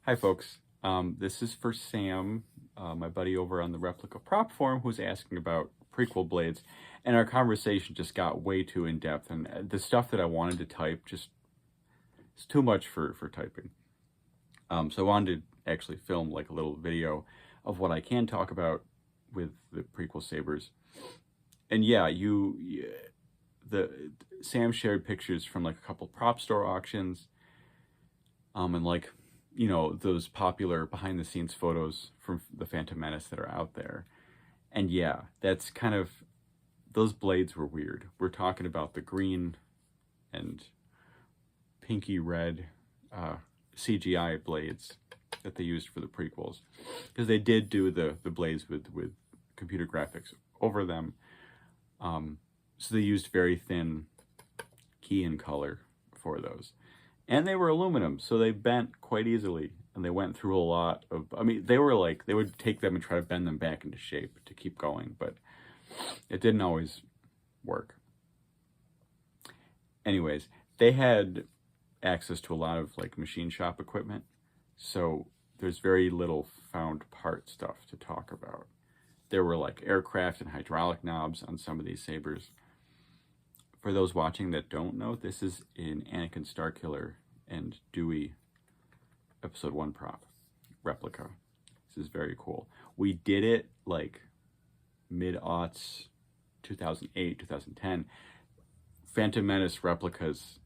Hi, folks. This is for Sam, my buddy over on the Replica prop forum, who's asking about prequel blades. And our conversation just got way too in depth, and the stuff that I wanted to type just it's too much for typing. So I wanted to actually film like a little video of what I can talk about with the prequel sabers. And yeah, Sam shared pictures from like a couple prop store auctions, and like those popular behind the scenes photos from the Phantom Menace that are out there. And yeah, that's kind of, those blades were weird. We're talking about the green and pinky red CGI blades that they used for the prequels, because they did do the blades with computer graphics over them. So they used very thin key and color for those. And they were aluminum, so they bent quite easily, and they went through a lot of, they were like, they would take them and try to bend them back into shape to keep going, but it didn't always work. Anyways, they had access to a lot of like machine shop equipment, so there's very little found part stuff to talk about. There were like aircraft and hydraulic knobs on some of these sabers. For those watching that don't know, this is in Anakin Starkiller and Dewey episode 1 prop, Replica. This is very cool. We did it like mid-aughts, 2008, 2010. Phantom Menace replicas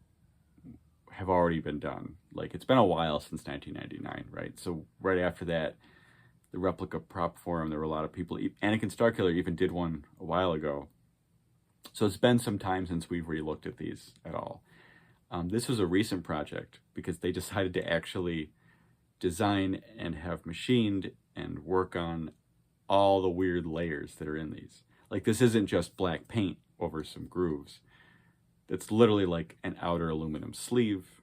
have already been done. Like, it's been a while since 1999, right? So right after that, the Replica prop forum, there were a lot of people. Anakin Starkiller even did one a while ago. So it's been some time since we've re-looked at these at all. This was a recent project because they decided to actually design and have machined and work on all the weird layers that are in these. Like, this isn't just black paint over some grooves. It's literally like an outer aluminum sleeve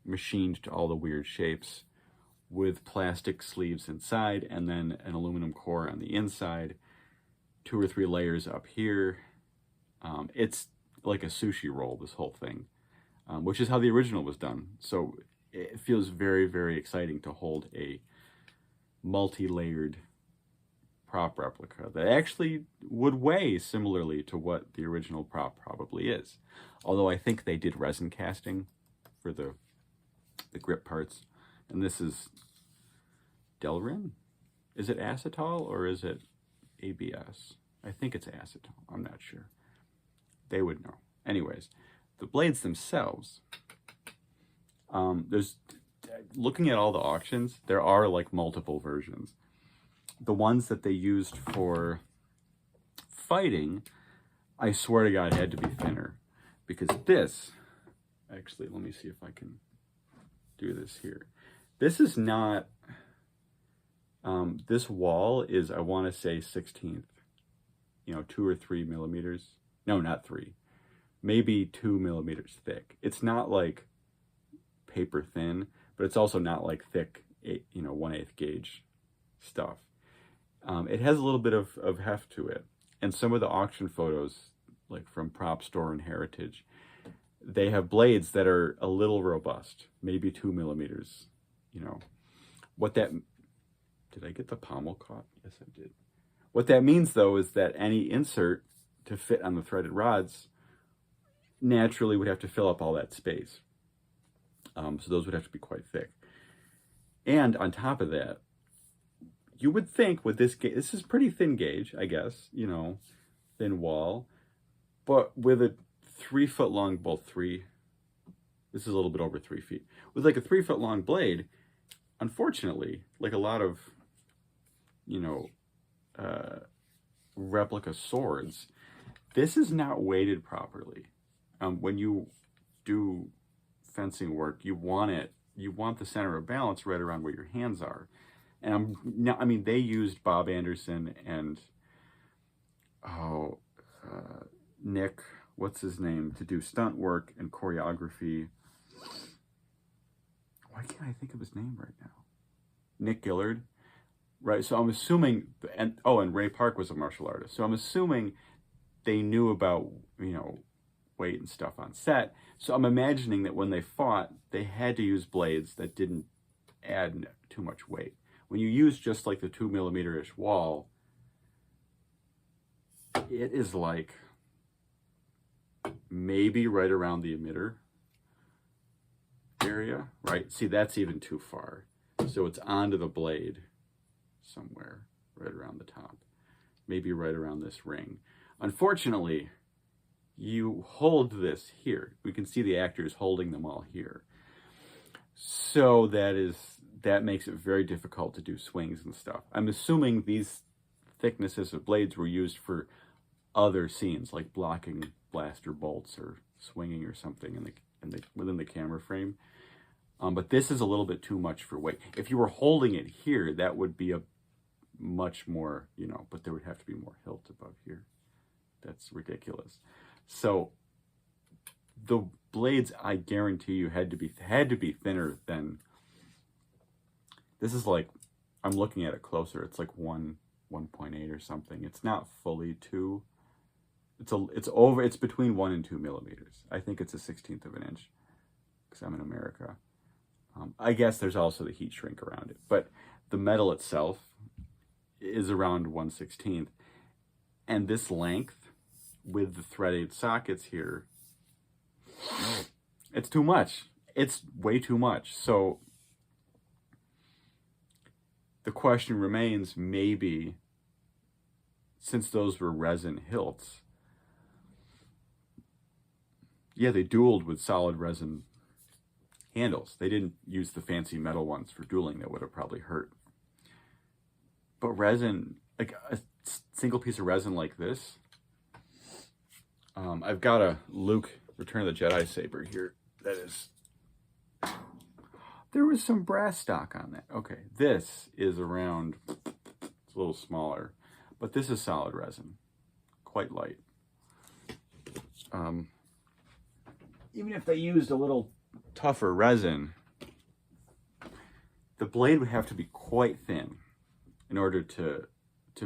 machined to all the weird shapes with plastic sleeves inside, and then an aluminum core on the inside, 2 or 3 layers up here. It's like a sushi roll, this whole thing, which is how the original was done. So it feels very, very exciting to hold a multi-layered prop replica that actually would weigh similarly to what the original prop probably is. Although I think they did resin casting for the grip parts. And this is Delrin. Is it acetal or is it ABS? I think it's acetal. I'm not sure. They would know. Anyways, the blades themselves, there's, looking at all the auctions, there are like multiple versions. The ones that they used for fighting, I swear to God, had to be thinner, because this, actually, let me see if I can do this here. This is not, this wall is, I want to say 16th, 2 or 3 millimeters. No, not 3. Maybe 2 millimeters thick. It's not like paper thin, but it's also not like thick, 1/8 gauge stuff. It has a little bit of heft to it. And some of the auction photos, like from Prop Store and Heritage, they have blades that are a little robust, maybe 2 millimeters. What that, did I get the pommel caught? Yes, I did. What that means, though, is that any insert to fit on the threaded rods naturally would have to fill up all that space. So those would have to be quite thick. And on top of that, you would think with this gauge, this is pretty thin gauge, I guess, thin wall, but with a 3 foot long, this is a little bit over 3 feet, with like a 3 foot long blade, unfortunately, like a lot of, replica swords, this is not weighted properly. When you do fencing work, you want the center of balance right around where your hands are. And they used Bob Anderson and, Nick, what's his name, to do stunt work and choreography. Why can't I think of his name right now? Nick Gillard. Right, so I'm assuming, and Ray Park was a martial artist, so I'm assuming they knew about, weight and stuff on set. So I'm imagining that when they fought, they had to use blades that didn't add too much weight. When you use just like the 2mm-ish wall, it is like maybe right around the emitter area, right? See, that's even too far. So it's onto the blade somewhere, right around the top, maybe right around this ring. Unfortunately, you hold this here. We can see the actors holding them all here. So that makes it very difficult to do swings and stuff. I'm assuming these thicknesses of blades were used for other scenes, like blocking blaster bolts or swinging or something within the camera frame. But this is a little bit too much for weight. If you were holding it here, that would be a much more, but there would have to be more hilt above here. That's ridiculous. So the blades, I guarantee you, had to be thinner than. This is like, I'm looking at it closer. It's like 1.8 or something. It's not fully 2. It's between 1 and 2 millimeters. I think it's a 1/16 of an inch because I'm in America. I guess there's also the heat shrink around it, but the metal itself is around 1/16. And this length with the threaded sockets here, it's too much. It's way too much. So the question remains, maybe, since those were resin hilts, yeah, they dueled with solid resin handles. They didn't use the fancy metal ones for dueling. That would have probably hurt. But resin, like a single piece of resin like this, I've got a Luke Return of the Jedi saber here. That is, there was some brass stock on that. Okay, this is around, it's a little smaller, but this is solid resin, quite light. Even if they used a little tougher resin, the blade would have to be quite thin in order to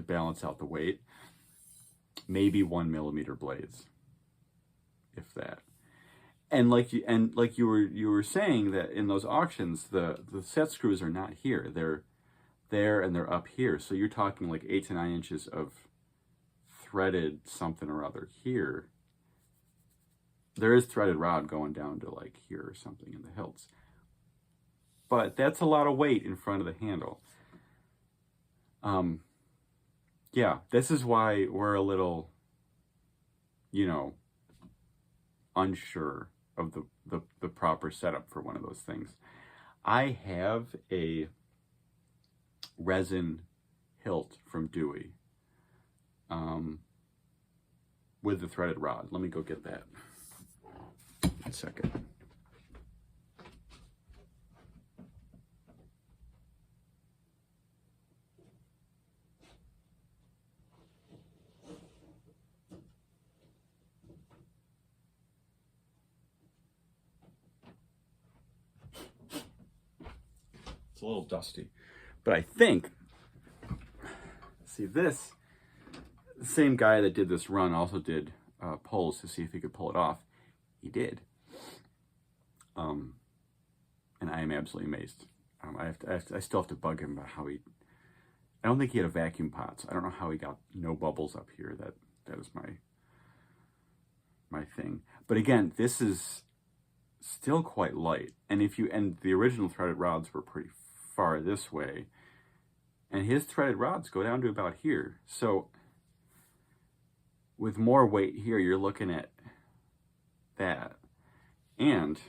balance out the weight. Maybe 1 millimeter blades, if that. And like you were saying, that in those auctions, the set screws are not here. They're there and they're up here. So you're talking like 8 to 9 inches of threaded something or other here. There is threaded rod going down to like here or something in the hilts. But that's a lot of weight in front of the handle. Yeah, this is why we're a little, unsure of the proper setup for one of those things. I have a resin hilt from Dewey with the threaded rod. Let me go get that. 1 second. It's a little dusty, but I think, see this, the same guy that did this run also did pulls to see if he could pull it off. He did. And I am absolutely amazed. I still have to bug him about how I don't think he had a vacuum pot, so I don't know how he got no bubbles up here. That is my thing. But again, this is still quite light. And the original threaded rods were pretty far this way, and his threaded rods go down to about here. So with more weight here, you're looking at that. And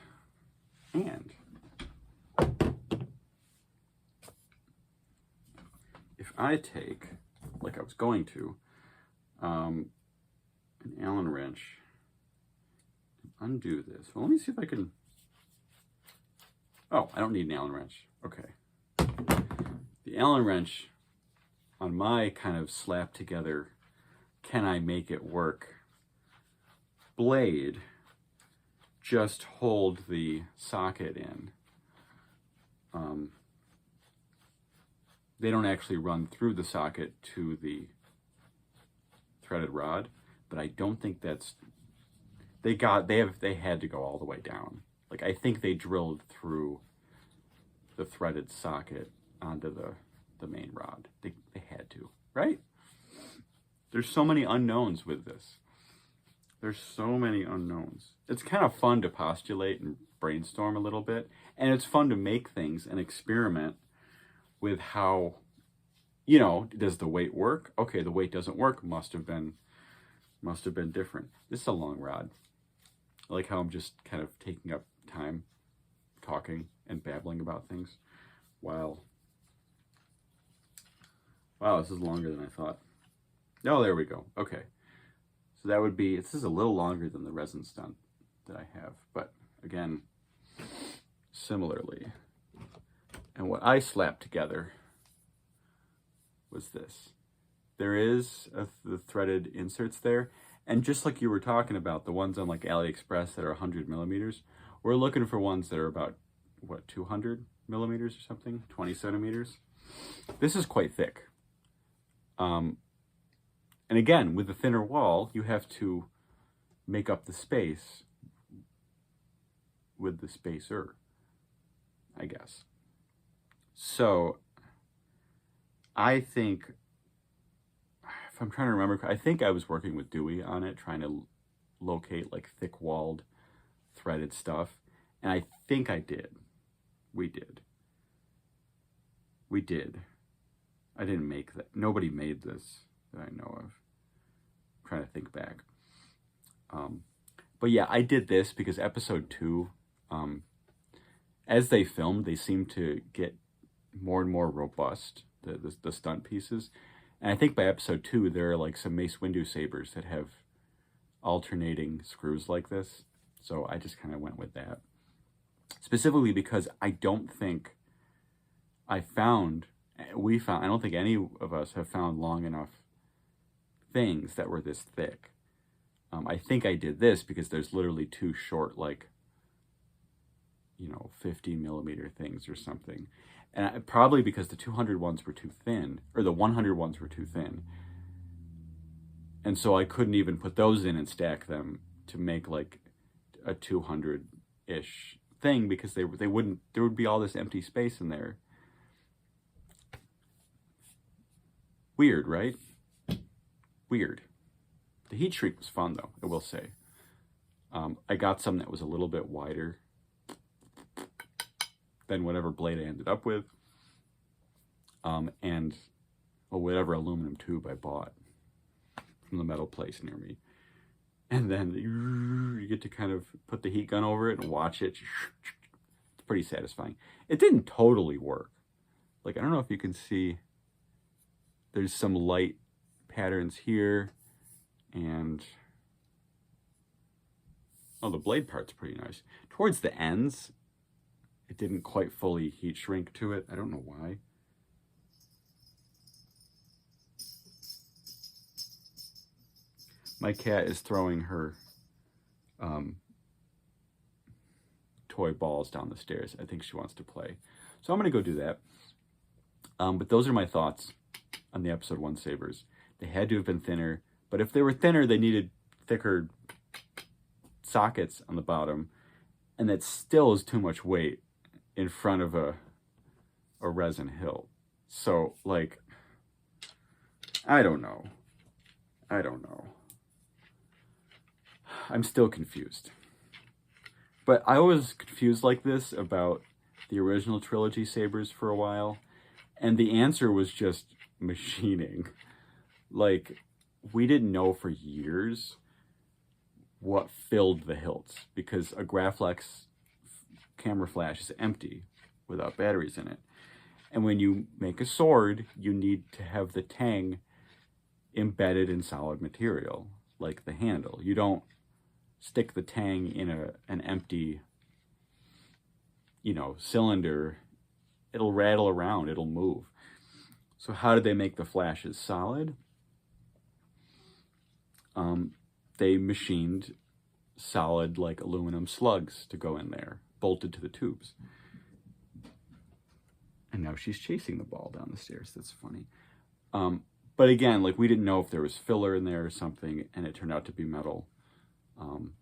if I take, like I was going to, an Allen wrench, undo this. Well, let me see if I can. Oh, I don't need an Allen wrench. Okay. The Allen wrench on my kind of slap together, can I make it work blade, just hold the socket in. They don't actually run through the socket to the threaded rod, but I don't think that's, they had to go all the way down. Like I think they drilled through the threaded socket onto the main rod. They had to, right? There's so many unknowns with this. There's so many unknowns. It's kind of fun to postulate and brainstorm a little bit. And it's fun to make things and experiment with how, you know, does the weight work? Okay, the weight doesn't work. Must have been different. This is a long rod. I like how I'm just kind of taking up time talking and babbling about things. Wow, this is longer than I thought. Oh, there we go. Okay. So that would be, this is a little longer than the resin stunt that I have, but again, similarly. And what I slapped together was this. There is the threaded inserts there, and just like you were talking about, the ones on like AliExpress that are 100 millimeters, we're looking for ones that are about, what, 200 millimeters or something, 20 centimeters. This is quite thick. And again, with the thinner wall, you have to make up the space with the spacer, I guess. So I think, if I'm trying to remember, I think I was working with Dewey on it, trying to locate like thick-walled threaded stuff. And I think I did. We did. I didn't make that. Nobody made this that I know of. I'm trying to think back. But yeah, I did this because episode 2, as they filmed, they seemed to get more and more robust, the stunt pieces. And I think by episode 2, there are like some Mace Windu sabers that have alternating screws like this. So I just kind of went with that. Specifically because I don't think I don't think any of us have found long enough things that were this thick. I think I did this because there's literally 2 short, like, 50 millimeter things or something. And probably because the 200 ones were too thin, or the 100 ones were too thin. And so I couldn't even put those in and stack them to make like a 200-ish thing, because there would be all this empty space in there. Weird, right? Weird. The heat shrink was fun, though, I will say. I got some that was a little bit wider than whatever blade I ended up with. And whatever aluminum tube I bought from the metal place near me. And then you get to kind of put the heat gun over it and watch it. It's pretty satisfying. It didn't totally work. Like, I don't know if you can see, there's some light patterns here, and the blade part's pretty nice. Towards the ends, it didn't quite fully heat shrink to it. I don't know why. My cat is throwing her toy balls down the stairs. I think she wants to play. So I'm going to go do that. But those are my thoughts on the episode 1 sabers. They had to have been thinner, but if they were thinner, they needed thicker sockets on the bottom, and that still is too much weight in front of a resin hilt. So, like, I don't know. I'm still confused. But I was confused like this about the original trilogy sabers for a while, and the answer was just machining. Like, we didn't know for years what filled the hilts, because a Graflex camera flash is empty without batteries in it. And when you make a sword, you need to have the tang embedded in solid material, like the handle. You don't stick the tang in an empty, cylinder. It'll rattle around, it'll move. So how did they make the flashes solid? They machined solid, like, aluminum slugs to go in there, bolted to the tubes. And now she's chasing the ball down the stairs. That's funny. But again, like, we didn't know if there was filler in there or something, and it turned out to be metal.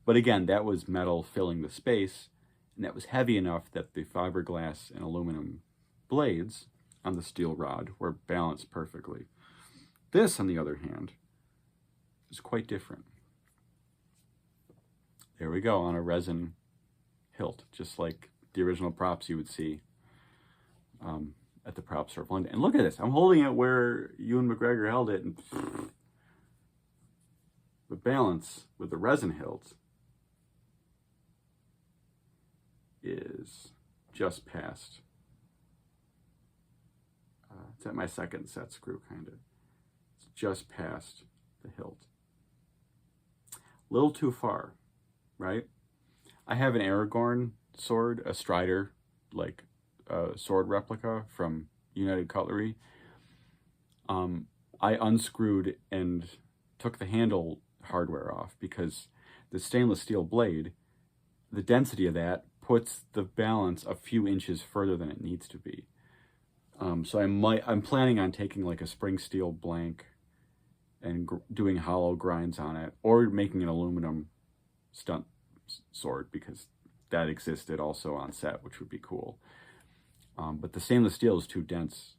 But again, that was metal filling the space, and that was heavy enough that the fiberglass and aluminum blades on the steel rod were balanced perfectly. This, on the other hand, is quite different. There we go, on a resin hilt, just like the original props you would see at the prop store of London. And look at this, I'm holding it where Ewan McGregor held it, and the balance with the resin hilt is just past. It's at my second set screw, kind of. It's just past the hilt. A little too far, right? I have an Aragorn sword, a Strider, like sword replica from United Cutlery. I unscrewed and took the handle hardware off because the stainless steel blade, the density of that puts the balance a few inches further than it needs to be. So I'm planning on taking like a spring steel blank and doing hollow grinds on it, or making an aluminum stunt sword, because that existed also on set, which would be cool. But the stainless steel is too dense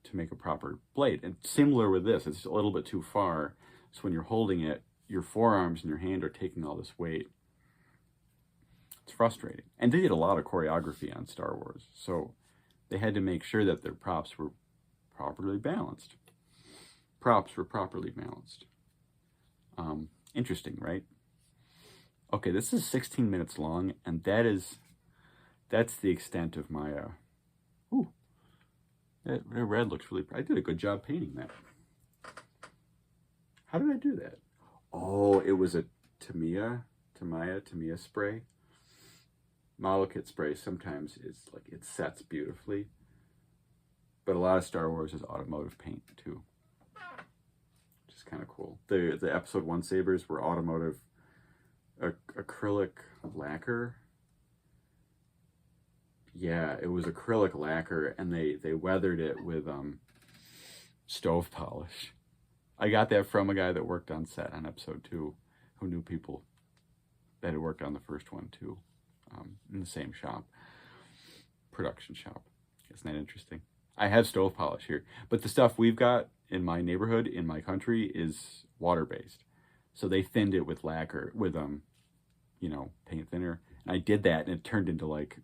to make a proper blade. And similar with this, it's a little bit too far. So when you're holding it, your forearms and your hand are taking all this weight. It's frustrating. And they did a lot of choreography on Star Wars, so they had to make sure that their props were properly balanced. Props were properly balanced. Interesting, right? Okay, this is 16 minutes long, and that's the extent of my, that red looks really, I did a good job painting that. How did I do that? Oh, it was a Tamiya spray. Model kit spray sometimes is like, it sets beautifully, but a lot of Star Wars is automotive paint too, which is kind of cool. The episode 1 sabers were automotive acrylic lacquer. Yeah, it was acrylic lacquer, and they weathered it with stove polish. I got that from a guy that worked on set on episode 2, who knew people that had worked on the first one too, in the same shop, production shop. Isn't that interesting? I have stove polish here, but the stuff we've got in my neighborhood, in my country, is water-based. So they thinned it with lacquer, with paint thinner. And I did that, and it turned into like,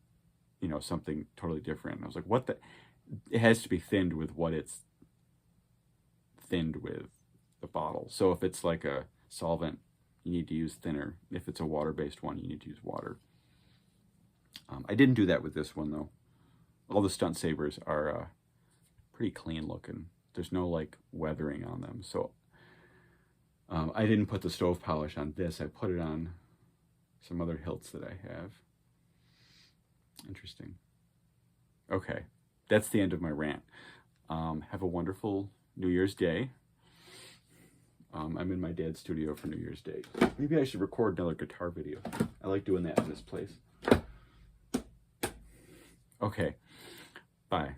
something totally different. And I was like, what the? It has to be thinned with what it's thinned with, the bottle. So if it's like a solvent, you need to use thinner. If it's a water-based one, you need to use water. I didn't do that with this one, though. All the stunt sabers are pretty clean looking. There's no like weathering on them. So I didn't put the stove polish on this. I put it on some other hilts that I have. Interesting. Okay, that's the end of my rant. Have a wonderful New Year's Day. I'm in my dad's studio for New Year's Day. Maybe I should record another guitar video. I like doing that in this place. Okay, bye.